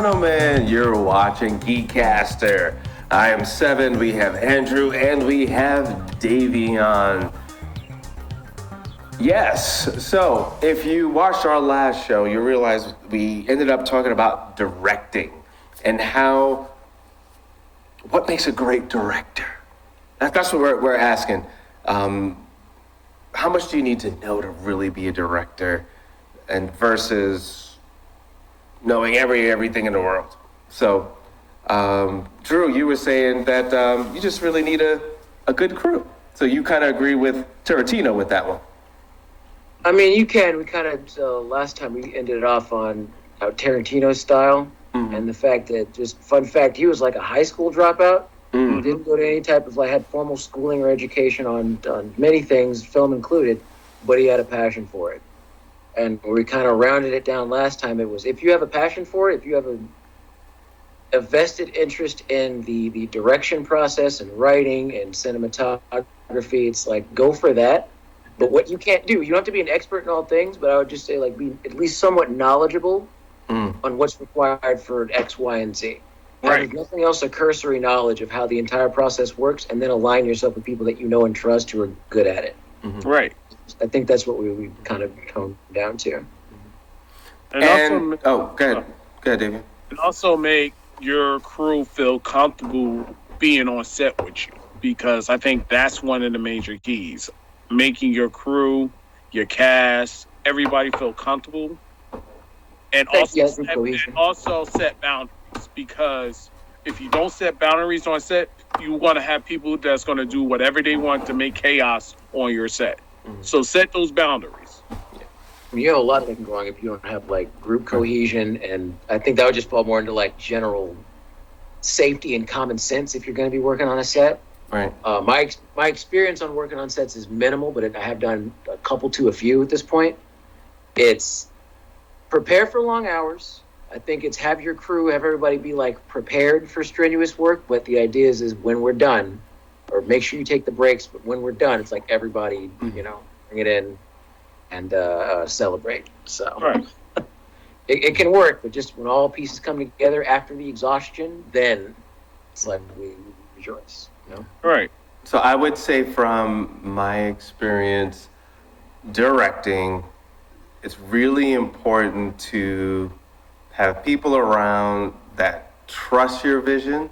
gentlemen, you're watching Geekcaster. I am Seven, we have Andrew, and we have Dayveonne. Yes, so if you watched our last show, you realize we ended up talking about directing and what makes a great director? That's what we're asking. How much do you need to know to really be a director, and versus knowing everything in the world? So, Drew, you were saying that you just really need a good crew. So you kind of agree with Tarantino with that one. I mean, you can. We kind of, last time we ended it off on Tarantino's style, and the fact that, just fun fact, he was like a high school dropout. He didn't go to any type of, had formal schooling or education on many things, film included, but he had a passion for it. And we kind of rounded it down last time. It was, if you have a passion for it, if you have a vested interest in the direction process and writing and cinematography, it's like, go for that. But what you can't do, you don't have to be an expert in all things, but I would just say, be at least somewhat knowledgeable on what's required for X, Y, and Z. Right. If nothing else, a cursory knowledge of how the entire process works, and then align yourself with people that you know and trust who are good at it. Right. I think that's what we kind of toned down to. And also, go ahead, David. And also make your crew feel comfortable being on set with you, because I think that's one of the major keys. Making your crew, your cast, everybody feel comfortable, and also set boundaries. Because if you don't set boundaries on set, you want to have people that's going to do whatever they want to make chaos on your set. So set those boundaries. You have a lot that can go wrong if you don't have group cohesion, and I think that would just fall more into general safety and common sense if you're going to be working on a set. Right. My experience on working on sets is minimal, but I have done a few at this point. It's prepare for long hours. I think it's have your crew, have everybody be prepared for strenuous work, but the idea is when we're done, or make sure you take the breaks, but when we're done, it's everybody, bring it in and celebrate. So right. it can work, but just when all pieces come together after the exhaustion, then it's we rejoice. Right. So I would say from my experience directing, it's really important to have people around that trust your vision.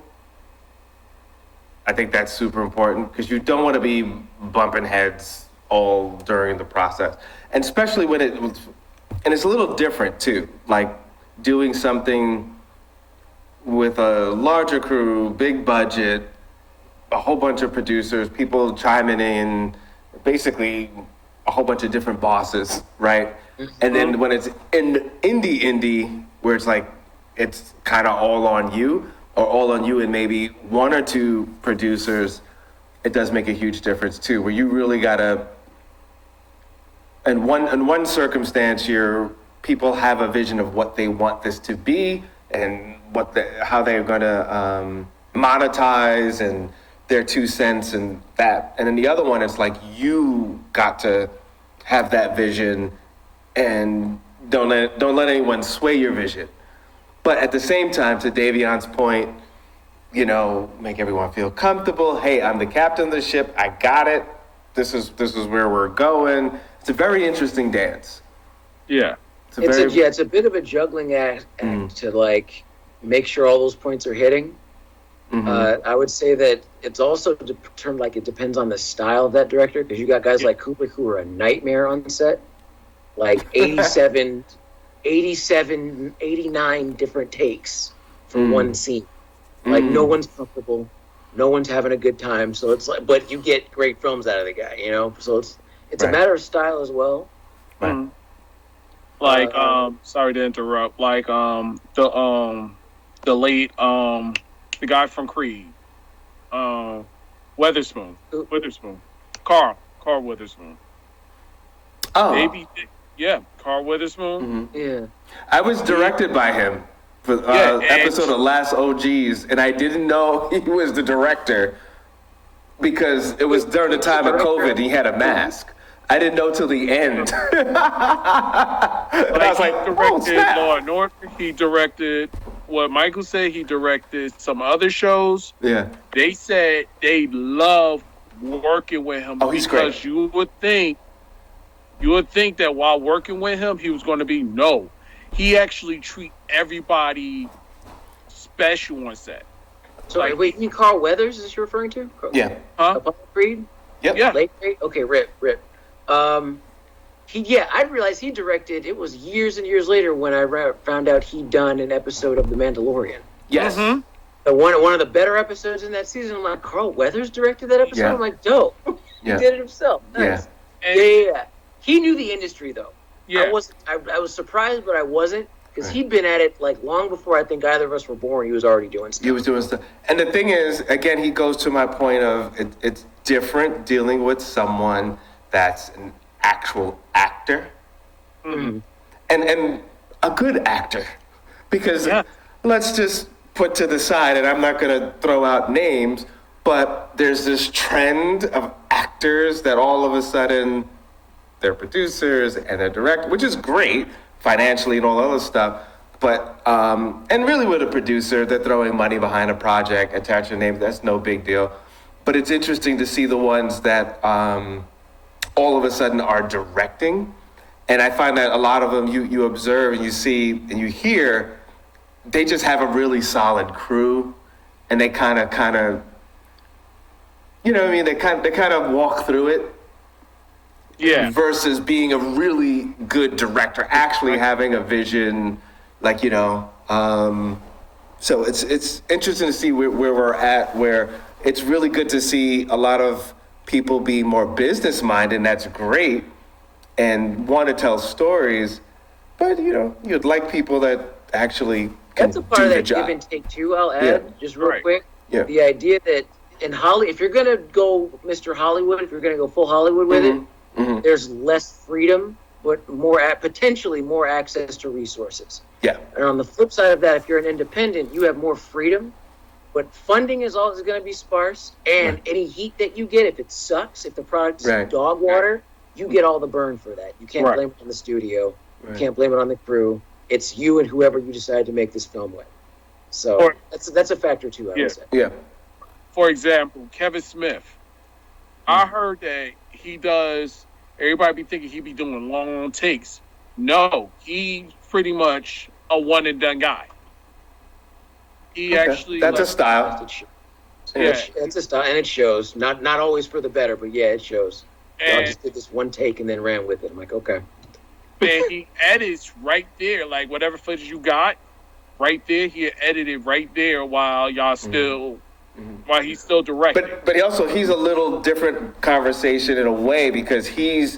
I think that's super important, because you don't want to be bumping heads all during the process. And especially when it's a little different too, doing something with a larger crew, big budget, a whole bunch of producers, people chiming in, basically a whole bunch of different bosses, right? And then when it's in indie, where it's kind of all on you, or all on you and maybe one or two producers, it does make a huge difference too, where you really gotta, in one circumstance here, people have a vision of what they want this to be and how they're gonna monetize and their 2 cents and that. And then the other one, it's you got to have that vision and don't let anyone sway your vision. But at the same time, to Dayveonne's point, make everyone feel comfortable. Hey, I'm the captain of the ship. I got it. This is where we're going. It's a very interesting dance. Yeah. It's a bit of a juggling act to make sure all those points are hitting. I would say that it's also termed it depends on the style of that director, because you got guys like Kubrick who are a nightmare on set, 87, 89 different takes for one scene. No one's comfortable, no one's having a good time. So it's but you get great films out of the guy, So it's a matter of style as well. Right. Sorry to interrupt. The late the guy from Creed, Witherspoon, Carl Witherspoon. Oh, maybe, yeah, Carl Witherspoon. Yeah, I was directed by him for episode of Last OGs, and I didn't know he was the director because it was during the time of COVID. And he had a mask. I didn't know till the end. And I was Law and Order. He directed what Michael said, he directed some other shows. Yeah. They said they love working with him Oh, he's because great. you would think that while working with him, he was going to be no. He actually treat everybody special on set. So Like- wait, you mean Carl Weathers? Is this you're referring to? Yeah. Huh? Apollo Creed? Yep. Yeah. Late Creed? Okay, Rip. I realized he directed. It was years and years later when I found out he'd done an episode of The Mandalorian. Yes. Mhm. One of the better episodes in that season. I'm like, Carl Weathers directed that episode. Yeah. I'm like, dope. He Yeah. did it himself. Nice. And- Yeah. He knew the industry though. Yeah. I was surprised, but I wasn't because Right. he'd been at it like long before I think either of us were born. He was already doing stuff. He was doing stuff. And the thing is, again, he goes to my point of it's different dealing with someone that's an actual actor Mhm. and a good actor. Because Yeah. let's just put to the side, and I'm not going to throw out names, but there's this trend of actors that all of a sudden they're producers and they're directors, which is great financially and all other stuff. But, and really with a producer, they're throwing money behind a project, attach your name, that's no big deal. But it's interesting to see the ones that all of a sudden are directing. And I find that a lot of them you observe and you see and you hear, they just have a really solid crew and they kind of, you know what I mean? They kind of walk through it. Yeah. Versus being a really good director, actually having a vision, like, you know. So it's interesting to see where we're at, where it's really good to see a lot of people be more business minded, and that's great, and want to tell stories. But, you know, you'd like people that actually can That's a part do of the that give job. and take too. I'll add Yeah. just real Right. quick. Yeah. The idea that in Hollywood, if you're gonna go Mr. Hollywood, if you're gonna go full Hollywood with it, Mhm. there's less freedom, but potentially more access to resources. Yeah. And on the flip side of that, if you're an independent, you have more freedom, but funding is always going to be sparse. And any heat that you get, if it sucks, if the product is Right. dog water, you get all the burn for that. You can't Right. blame it on the studio. Right. You can't blame it on the crew. It's you and whoever you decide to make this film with. So Or- that's a factor too, I Yeah. would say. Yeah. For example, Kevin Smith. I heard that he does. Everybody be thinking he be doing long takes. No, he's pretty much a one and done guy. He Okay. actually That's a like, style. Yeah. It's a style, and it shows. Not always for the better, but yeah, it shows. I and, just did this one take and then ran with it. I'm like, okay. and he edits right there, like whatever footage you got, right there. He edited right there while y'all still, while he's still directing. But he's a little different conversation in a way because he's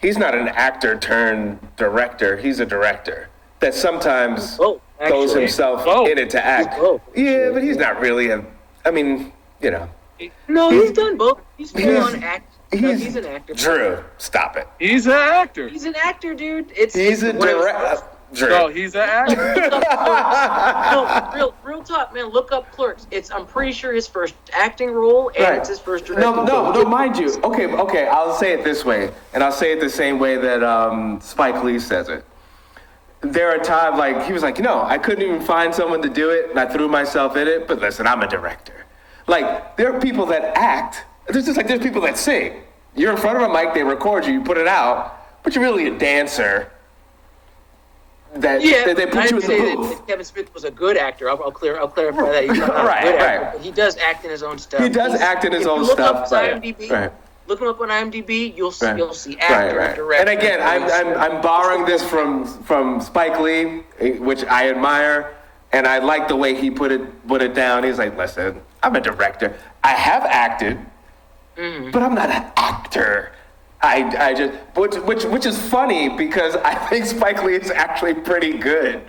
not an actor turned director. He's a director that sometimes Oh, throws actually. himself both. in it to act. He's both, Yeah, actually. but he's not really I mean, you know. No, he's done both. He's full He's- on act. No, he's an actor. Drew, stop it. He's an actor. He's an actor, dude. It's He's a one of his- director. Drew. No, he's an actor. No, real talk, man. Look up Clerks. I'm pretty sure his first acting role, and Right. it's his first directing No, role. mind you. Okay, I'll say it this way, and I'll say it the same way that Spike Lee says it. There are times, like, he was like, I couldn't even find someone to do it, and I threw myself in it, but listen, I'm a director. Like, there are people that act, there's people that sing. You're in front of a mic, they record you, you put it out, but you're really a dancer. That they put I'd you in say the booth. that Kevin Smith was a good actor. I'll clarify that. He's not Right, a good actor, right. but he does act in his own stuff. He does act in his If own you look stuff, Up his right, IMDb, right. Look him up on IMDb. You'll see Right, actor, right. director. And again, I'm borrowing this from Spike Lee, which I admire, and I like the way he put it down. He's like, listen, I'm a director. I have acted, but I'm not an actor. I just which is funny because I think Spike Lee is actually pretty good.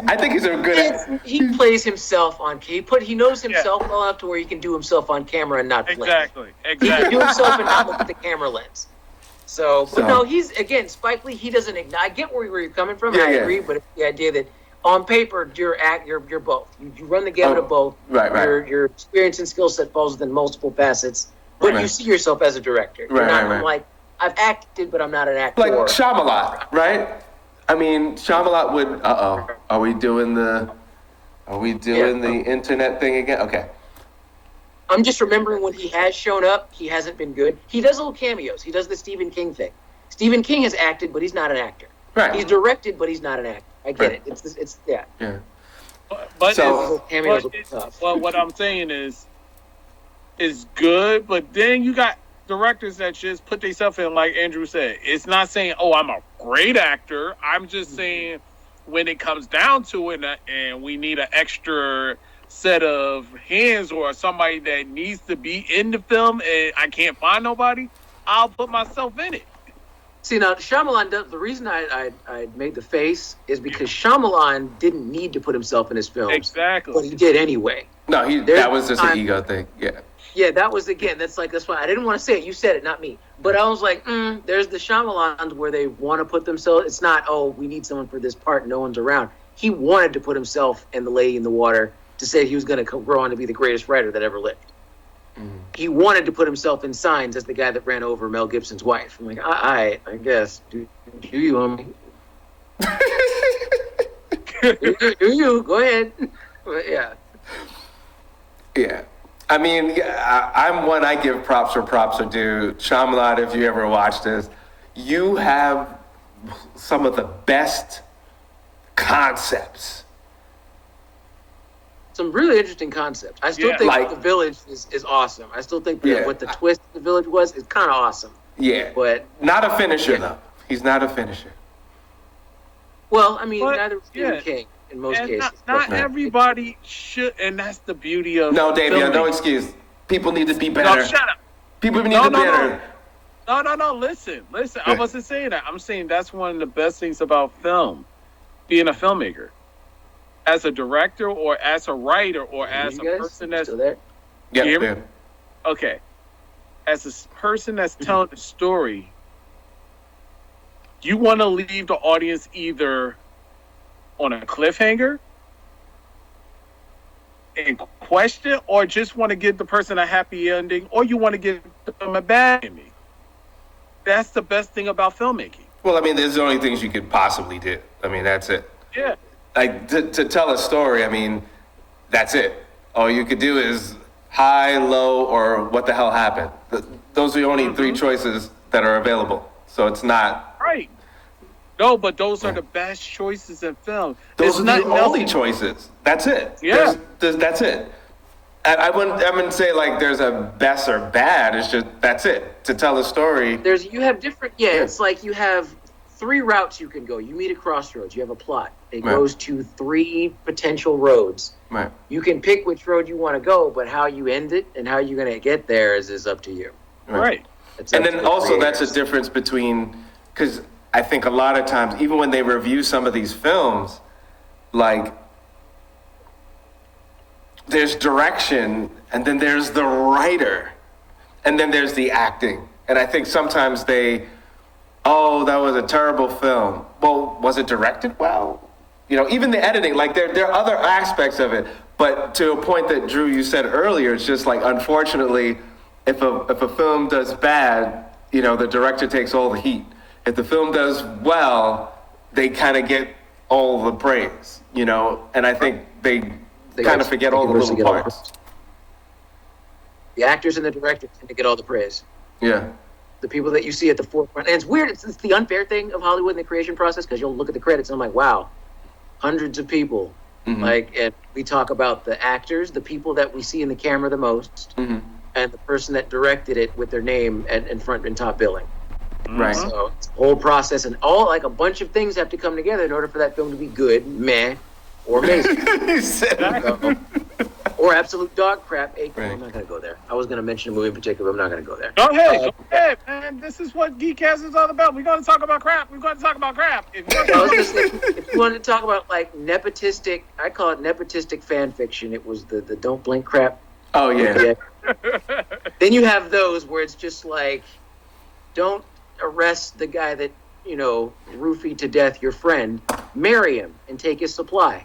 I think he's a good. He plays himself on. He knows himself well enough to where he can do himself on camera and not blink. Exactly. He can do himself and not look at the camera lens. So, but So- no, he's again Spike Lee. He doesn't. I get where you're coming from. Yeah, I yeah. agree, but it's the idea that on paper you're both. You run the gamut Oh, of both. right. Your experience and skill set falls within multiple facets, but Right. you see yourself as a director. You're Right, not right. like I've acted, but I'm not an actor. Like Shyamalan, right? I mean, Shyamalan would. Are we doing the Are we doing the internet thing again? Okay. I'm just remembering when he has shown up, he hasn't been good. He does little cameos. He does the Stephen King thing. Stephen King has acted, but he's not an actor. Right. He's directed, but he's not an actor. I get it. It's Yeah. But cameos will be tough. Well, what I'm saying is good, but then you got directors that just put themselves in, like Andrew said. It's not saying, oh, I'm a great actor. I'm just saying when it comes down to it and we need an extra set of hands or somebody that needs to be in the film and I can't find nobody, I'll put myself in it. See, now, Shyamalan, the reason I made the face is because Shyamalan didn't need to put himself in his films. Exactly. But he did anyway. No, that was just an ego thing. Yeah. Yeah, that was, again, that's why I didn't want to say it. You said it, not me. But I was like, there's the Shyamalans where they want to put themselves. It's not, oh, we need someone for this part, no one's around. He wanted to put himself in The Lady in the Water to say he was going to grow on to be the greatest writer that ever lived. He wanted to put himself in Signs as the guy that ran over Mel Gibson's wife. I'm like, I guess. Do you, homie? do you? Go ahead. But yeah. Yeah. I mean, I'm one, I give props where props are due. Shyamalan, if you ever watch this, you have some of the best concepts. Some really interesting concepts. I still think The Village is awesome. I still think that what the twist of The Village was is kind of awesome. Yeah. But not a finisher, though. He's not a finisher. Well, I mean, neither was Stephen King in most cases. Not everybody should, and that's the beauty of No, Dayveonne, no excuse. People need to be better. No, shut up. People need to be better. No, listen. I wasn't saying that. I'm saying that's one of the best things about film, being a filmmaker. As a director or as a writer or as a person that's... Still there? Yeah. Okay. As a person that's telling a story, you want to leave the audience either on a cliffhanger and question, or just want to give the person a happy ending, or you want to give them a bad ending. That's the best thing about filmmaking. Well, I mean, there's the only things you could possibly do. I mean, that's it. Yeah. Like, to tell a story, I mean, that's it. All you could do is high, low, or what the hell happened. Those are the only three choices that are available. So it's not... Right. No, but those are the best choices in film. Those are the only choices. That's it. Yeah. That's it. I wouldn't say like there's a best or bad. It's just, that's it. To tell a story. You have different... it's like you have 3 routes you can go. You meet at crossroads. You have a plot. It goes to 3 potential roads. Right. You can pick which road you want to go, but how you end it and how you're going to get there is up to you. Right. And then also that's a difference between, because I think a lot of times, even when they review some of these films, like there's direction and then there's the writer and then there's the acting. And I think sometimes that was a terrible film. Well, was it directed well? You know, even the editing, like there are other aspects of it. But to a point that Drew, you said earlier, it's just like, unfortunately, if a film does bad, you know, the director takes all the heat. If the film does well, they kind of get all the praise, you know, and I think they kind of forget all the little parts. The actors and the director tend to get all the praise. Yeah. The people that you see at the forefront. And it's weird. It's the unfair thing of Hollywood in the creation process, because you'll look at the credits and I'm like, wow, hundreds of people. Like, and we talk about the actors, the people that we see in the camera the most, and the person that directed it with their name in front and top billing. Right. So it's the whole process, and a bunch of things have to come together in order for that film to be good, meh, or amazing. Or absolute dog crap. Right. I'm not going to go there. I was going to mention a movie in particular, but I'm not going to go there. Go ahead, man. This is what Geekcast is all about. We're going to talk about crap. If you wanted to talk about like nepotistic, I call it nepotistic fan fiction. It was the Don't Blink crap. Oh, yeah. Then you have those where it's just like, don't arrest the guy that, you know, roofied to death your friend. Marry him and take his supply.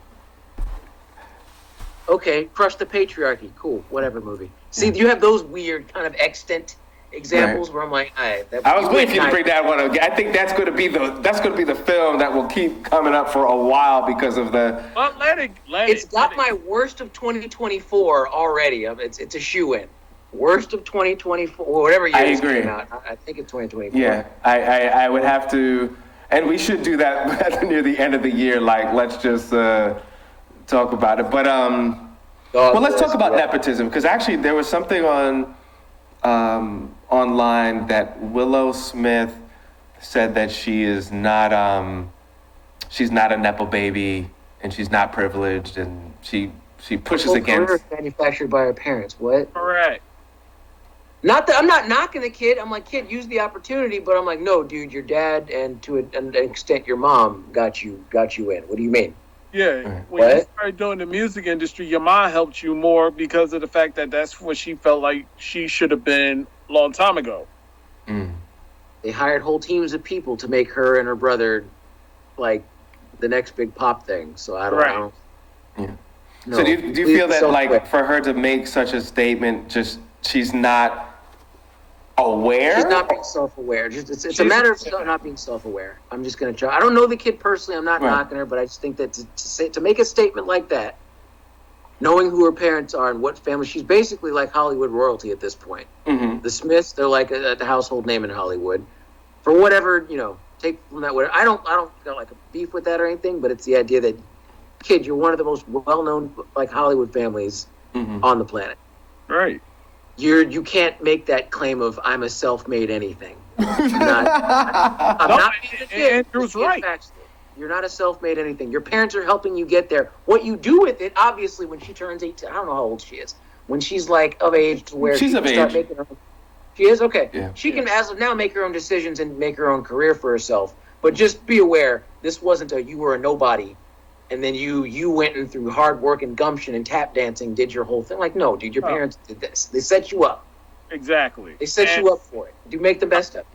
Okay, crush the patriarchy. Cool, whatever movie. See, you have those weird kind of extant examples where I'm like, I was waiting for you to bring that one up. I think that's going to be the film that will keep coming up for a while because of the. Well, It's got my worst of 2024 already. It's a shoe-in. Worst of 2024, or whatever year it came out. I think it's 2024. Yeah, I would have to, and we should do that near the end of the year. Like, let's just talk about it. But well, let's talk about nepotism, because actually there was something on online that Willow Smith said that she's not a Nepo baby and she's not privileged, and she pushes against. Career manufactured by her parents. What? Correct. Not that I'm not knocking the kid. I'm like, kid, use the opportunity. But I'm like, no, dude, your dad and to an extent your mom got you in. What do you mean? Yeah, when you started doing the music industry, your mom helped you more because of the fact that that's what she felt like she should have been a long time ago. Mm. They hired whole teams of people to make her and her brother like the next big pop thing. So I don't know. Yeah. No, so do you feel that like for her to make such a statement, just she's not aware? She's not being self-aware. It's a matter of not being self-aware. I'm just going to try. I don't know the kid personally. I'm not knocking her, but I just think that to make a statement like that, knowing who her parents are and what family, she's basically like Hollywood royalty at this point. Mm-hmm. The Smiths, they're like a household name in Hollywood. For whatever, take from that. Whatever. I don't got like a beef with that or anything, but it's the idea that, kid, you're one of the most well-known like Hollywood families on the planet. Right. You can't make that claim of I'm a self-made anything. I'm not being a kid. Andrew's right. You're not a self-made anything. Your parents are helping you get there. What you do with it, obviously, when she turns 18, I don't know how old she is. When she's like of age to where she's she of can start age. making her own. She is? Okay. Yeah. She can, as of now, make her own decisions and make her own career for herself. But just be aware, this wasn't you were a nobody. And then you went and through hard work and gumption and tap dancing, did your whole thing. Like, no, dude, your parents did this. They set you up. Exactly. They set you up for it. You make the best of it.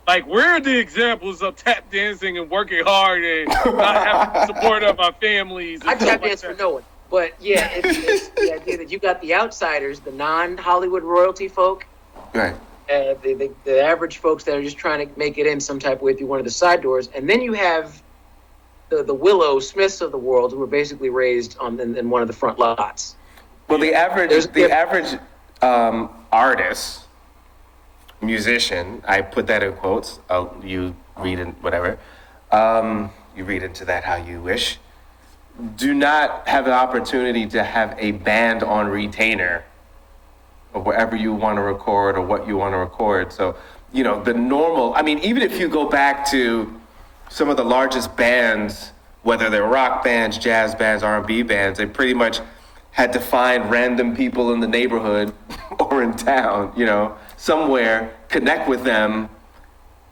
Like, we're the examples of tap dancing and working hard and not having the support of our families. I tap dance for no one. But, yeah, it's the idea that you got the outsiders, the non-Hollywood royalty folk. Right. The average folks that are just trying to make it in some type of way through one of the side doors. And then you have the Willow Smiths of the world who were basically raised in one of the front lots. Well, the average artist, musician, I put that in quotes. You read in whatever. You read into that how you wish. Do not have the opportunity to have a band on retainer or wherever you want to record or what you want to record. So, the normal. I mean, even if you go back to some of the largest bands, whether they're rock bands, jazz bands, R&B bands, they pretty much had to find random people in the neighborhood or in town, somewhere, connect with them.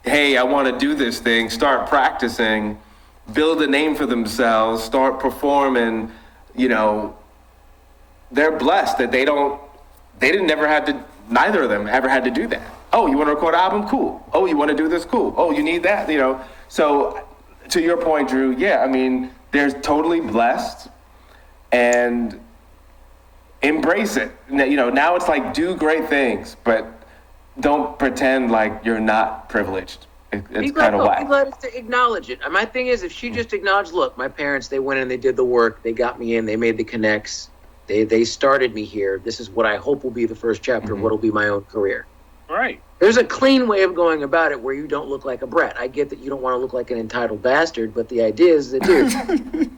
Hey, I want to do this thing, start practicing, build a name for themselves, start performing. They're blessed that neither of them ever had to do that. Oh, you want to record an album? Cool. Oh, you want to do this? Cool. Oh, you need that? So to your point, Drew, yeah, I mean, they're totally blessed and embrace it. Now it's like do great things, but don't pretend like you're not privileged. It's kind of whack. Be glad to acknowledge it. My thing is, if she just acknowledged, look, my parents, they went in, they did the work, they got me in, they made the connects, they started me here. This is what I hope will be the first chapter of what will be my own career. Right. There's a clean way of going about it where you don't look like a brat. I get that you don't want to look like an entitled bastard, but the idea is that, dude,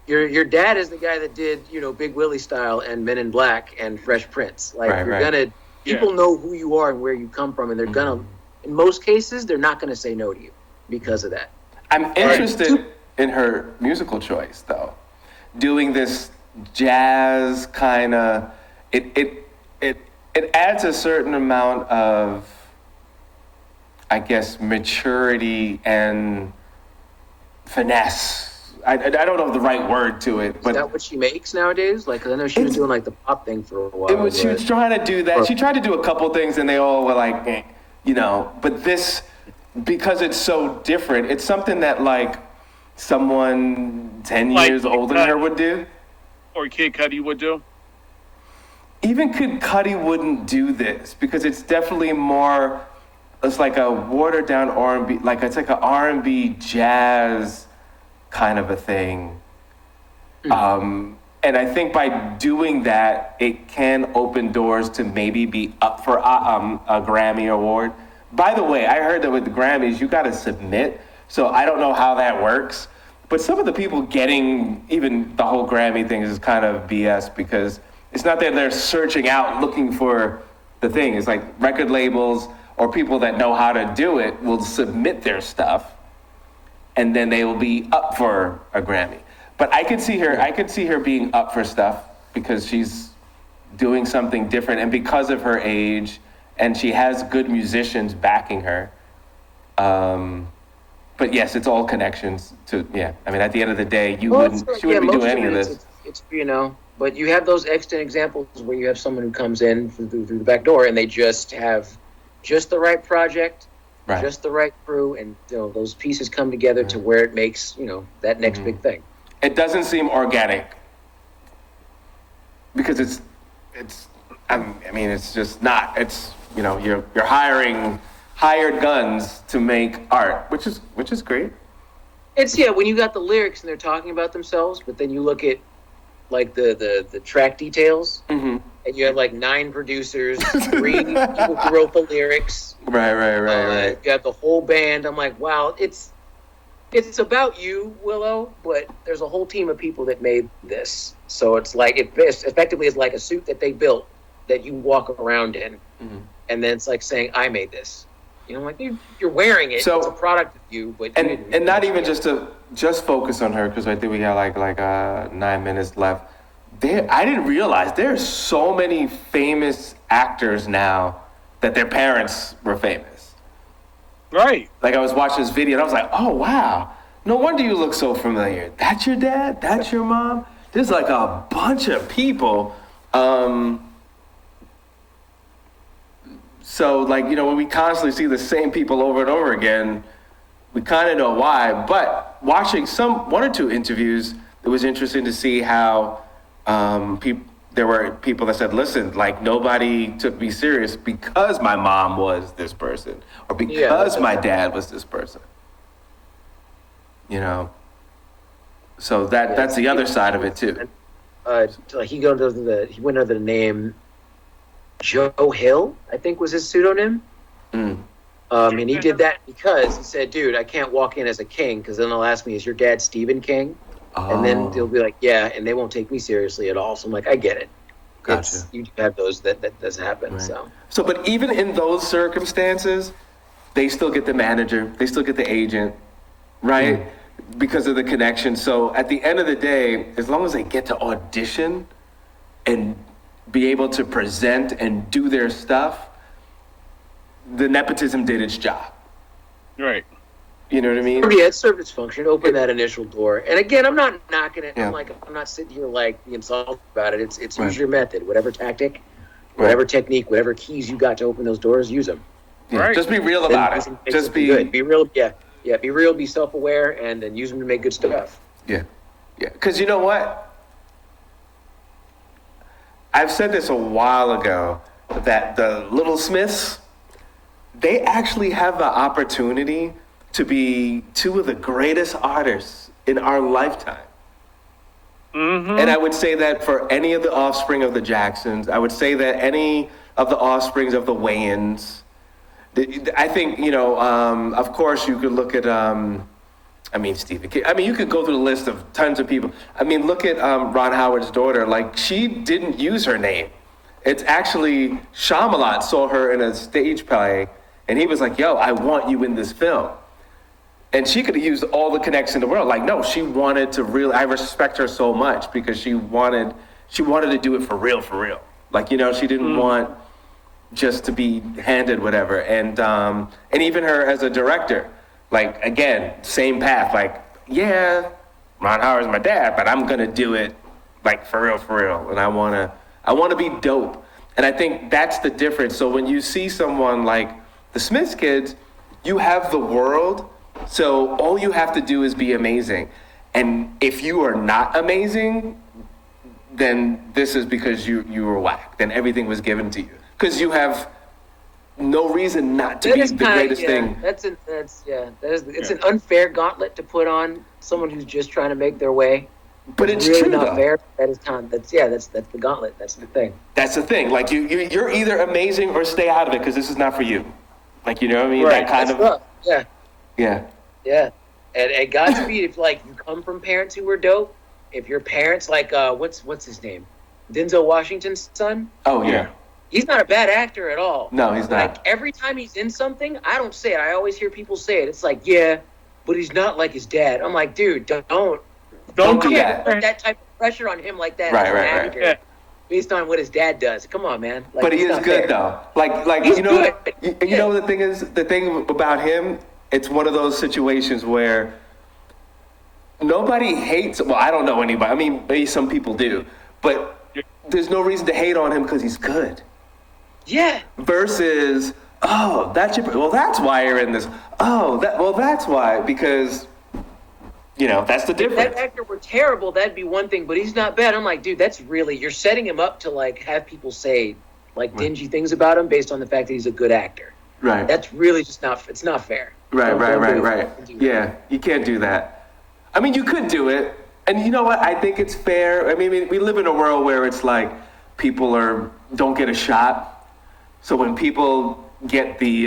your dad is the guy that did, Big Willie style and Men in Black and Fresh Prince. Like, people know who you are and where you come from, and they're gonna, in most cases, they're not gonna say no to you because of that. I'm interested in her musical choice, though. Doing this jazz kind of, it adds a certain amount of, I guess, maturity and finesse. I don't know the right word to it, but is that what she makes nowadays? Like, 'cause I know she was doing like the pop thing for a while. She was trying to do that. She tried to do a couple things, and they all were like, But this, because it's so different, it's something that like someone 10 years older than her would do, or Kid Cudi would do. even Kid Cudi wouldn't do this because it's definitely more, it's like a watered down R&B, like it's like an R&B jazz kind of a thing. And I think by doing that, it can open doors to maybe be up for a Grammy award. By the way, I heard that with the Grammys, you got to submit. So I don't know how that works. But some of the people getting even the whole Grammy thing is kind of BS because it's not that they're searching out looking for the thing. It's like record labels or people that know how to do it will submit their stuff and then they will be up for a Grammy. But I could see her being up for stuff because she's doing something different and because of her age and she has good musicians backing her. But yes, it's all connections to, yeah. I mean, at the end of the day, she wouldn't be doing any of this. It's but you have those extant examples where you have someone who comes in through the back door and they just have just the right project, just the right crew, and those pieces come together to where it makes that next big thing. It doesn't seem organic because it's just not. It's you're hiring hired guns to make art, which is great. It's when you got the lyrics and they're talking about themselves, but then you look at like the track details, and you have like 9 producers, 3 people who wrote the lyrics. Right. You have the whole band. I'm like, wow, it's about you, Willow, but there's a whole team of people that made this. So it's like it effectively is like a suit that they built that you walk around in, and then it's like saying, I made this. Like you're wearing it. So, it's a product of you, but and not even just focus on her because I think we got like 9 minutes left. I didn't realize there's so many famous actors now that their parents were famous. Right. Like I was watching this video and I was like, oh wow, no wonder you look so familiar. That's your dad? That's your mom? There's like a bunch of people. So, like, when we constantly see the same people over and over again, we kind of know why. But watching 1 or 2 interviews, it was interesting to see how there were people that said, listen, like, nobody took me serious because my mom was this person or because my dad was this person. So that's the other side of it, too. He went under the name Joe Hill, I think was his pseudonym. And he did that because he said, dude, I can't walk in as a king because then they'll ask me, is your dad Stephen King? And then they'll be like, yeah, and they won't take me seriously at all. So I'm like, I get it. Gotcha. You have those that does happen. Right. So but even in those circumstances, they still get the manager, they still get the agent, right? Because of the connection. So at the end of the day, as long as they get to audition and be able to present and do their stuff, the nepotism did its job. Right. You know what I mean? Yeah, it served its function, opened that initial door. And again, I'm not knocking it. Yeah. I'm not sitting here like being salty about it. It's use your method, whatever tactic, whatever technique, whatever keys you got to open those doors, use them. Yeah. Right. Just be real about it. Just be good. Be real. Yeah. Be real. Be self-aware, and then use them to make good stuff. Yeah. Because you know what? I've said this a while ago that the Little Smiths, they actually have the opportunity to be 2 of the greatest artists in our lifetime. And I would say that for any of the offspring of the Jacksons, I would say that any of the offsprings of the Wayans, I think, of course you could look at, Stephen King. You could go through the list of tons of people. Look at Ron Howard's daughter. Like, she didn't use her name. It's actually Shyamalan saw her in a stage play, and he was like, yo, I want you in this film. And she could have used all the connections in the world. Like, no, she wanted to really, I respect her so much because she wanted to do it for real. Like, she didn't want just to be handed whatever. And even her as a director, like, again, same path. Like, yeah, Ron Howard's my dad, but I'm gonna do it like for real. And I wanna be dope. And I think that's the difference. So when you see someone like the Smiths kids, you have the world. So all you have to do is be amazing. And if you are not amazing, then this is because you were whack. Then everything was given to you because you have no reason not to That be is the greatest thing. It's an unfair gauntlet to put on someone who's just trying to make their way. But it's really true, not though. fair. That is time. That's the gauntlet. That's the thing. That's the thing. Like you're either amazing or stay out of it because this is not for you. Like, you know what I mean? Right. That kind That's of. rough. Yeah. Yeah. Yeah. And Godspeed, if like you come from parents who were dope, if your parents like what's his name? Denzel Washington's son? Oh yeah. He's not a bad actor at all. No, he's not. Like every time he's in something, I don't say it. I always hear people say it. It's like, yeah, but he's not like his dad. I'm like, dude, don't do that. put that type of pressure on him like that. Right, as an right, right. actor, Yeah. based on what his dad does. Come on, man. Like, But he it's is not good fair. though. Like He's you know, good. you Yeah. know the thing is, the thing about him, it's one of those situations where nobody hates. Well, I don't know anybody. I mean, maybe some people do, but there's no reason to hate on him because he's good. Yeah. Versus, oh, that's your. Well, that's why you're in this. Oh, that's why because. You know, that's the If difference. that actor were terrible, that'd be one thing, but he's not bad. I'm like, dude, that's really, you're setting him up to like have people say like dingy things about him based on the fact that he's a good actor. Right. That's really just not, it's not fair. Right. Don't do that. Yeah, you can't do that. I mean, you could do it. And you know what? I think it's fair. I mean, we live in a world where it's like people don't get a shot. So when people get the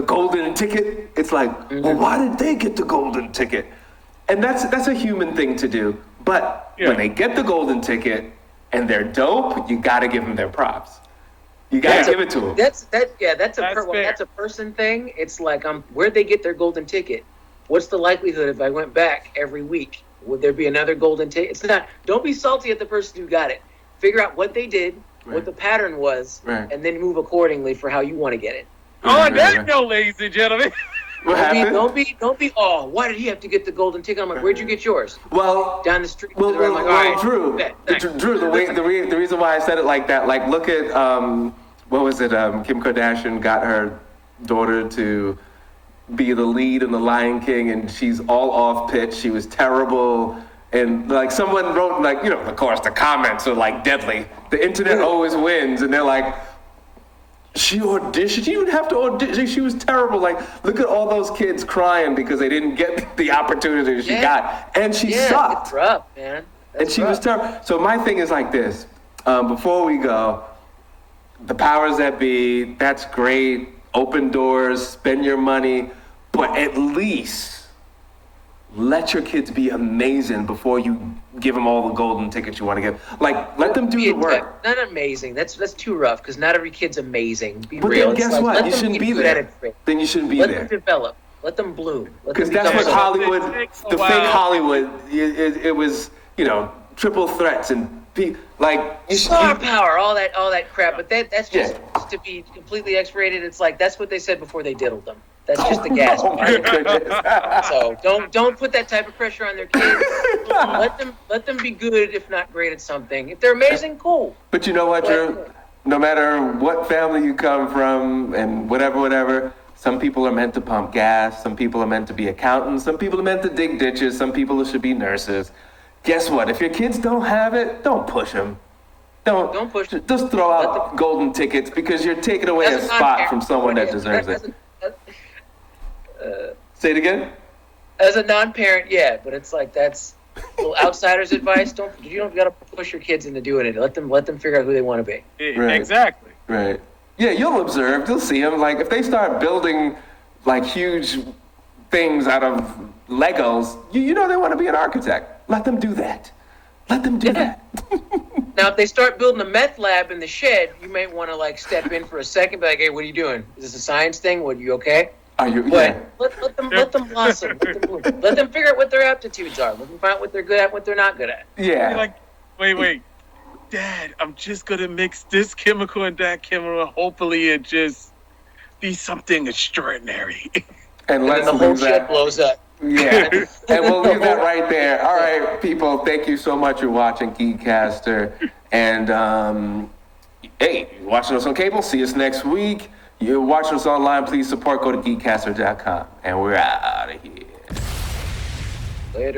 golden ticket, it's like, well, why did they get the golden ticket? And that's a human thing to do. But when they get the golden ticket and they're dope, you got to give them their props. You got to give it to them. That's fair. a person thing. It's like, where'd they get their golden ticket? What's the likelihood if I went back every week? Would there be another golden ticket? It's not. Don't be salty at the person who got it. Figure out what they did, what the pattern was, and then move accordingly for how you want to get it. On that note, ladies and gentlemen. What happened? Don't be. Oh, why did he have to get the golden ticket? I'm like, where'd you get yours? Well, Down the street. Well, I'm like, all right, Drew, bet, thanks. Drew, the reason why I said it like that, like, look at what was it? Kim Kardashian got her daughter to be the lead in The Lion King, and she's all off pitch. She was terrible, and like someone wrote, like, you know, of course the comments are like deadly. The internet always wins, and they're like, she auditioned. She didn't have to audition. She was terrible. Like, look at all those kids crying because they didn't get the opportunity she got, and she sucked. It's rough, man. And she was terrible. So my thing is like this. Before we go, the powers that be, that's great. Open doors, spend your money, but at least let your kids be amazing before you give them all the golden tickets you want to give. Like, let them do the work. Not amazing. That's too rough because not every kid's amazing. Be But real. then guess It's like, what? let You them shouldn't get be good there. at it. Then you shouldn't be Let there. them develop. Let them bloom. Because that's what Hollywood, the Wow. fake Hollywood, it was, you know, triple threats and like Star power, all that crap. But that's just Yeah. to be completely X-rated. It's like that's what they said before they diddled them. That's just the gas. Oh my goodness. So don't put that type of pressure on their kids. let them be good, if not great at something. If they're amazing, cool. But you know what, Drew? No matter what family you come from and whatever, some people are meant to pump gas. Some people are meant to be accountants. Some people are meant to dig ditches. Some people should be nurses. Guess what? If your kids don't have it, don't push them. Don't push them. Just throw out golden tickets because you're taking away a spot from someone that deserves it. Say it again? As a non-parent, yeah, but it's like that's little outsider's advice. You don't got to push your kids into doing it. Let them figure out who they want to be. Right. Exactly. Right. Yeah, you'll observe. You'll see them. Like, if they start building, like, huge things out of Legos, you know they want to be an architect. Let them do that. Let them do that. Now, if they start building a meth lab in the shed, you might want to, like, step in for a second, be like, hey, what are you doing? Is this a science thing? What, you okay? Are you? But Yeah. let them blossom. Let them figure out what their aptitudes are. Let them find out what they're good at, what they're not good at. Yeah. You're like, wait, Dad, I'm just gonna mix this chemical and that chemical. Hopefully, it just be something extraordinary. And And let's then the whole leave shed that. blows up. Yeah. And we'll leave that right there. All right, people. Thank you so much for watching Geekcaster. And hey, you're watching us on cable. See us next week. You're watching us online. Please support. Go to geekcaster.com. And we're out of here. Later.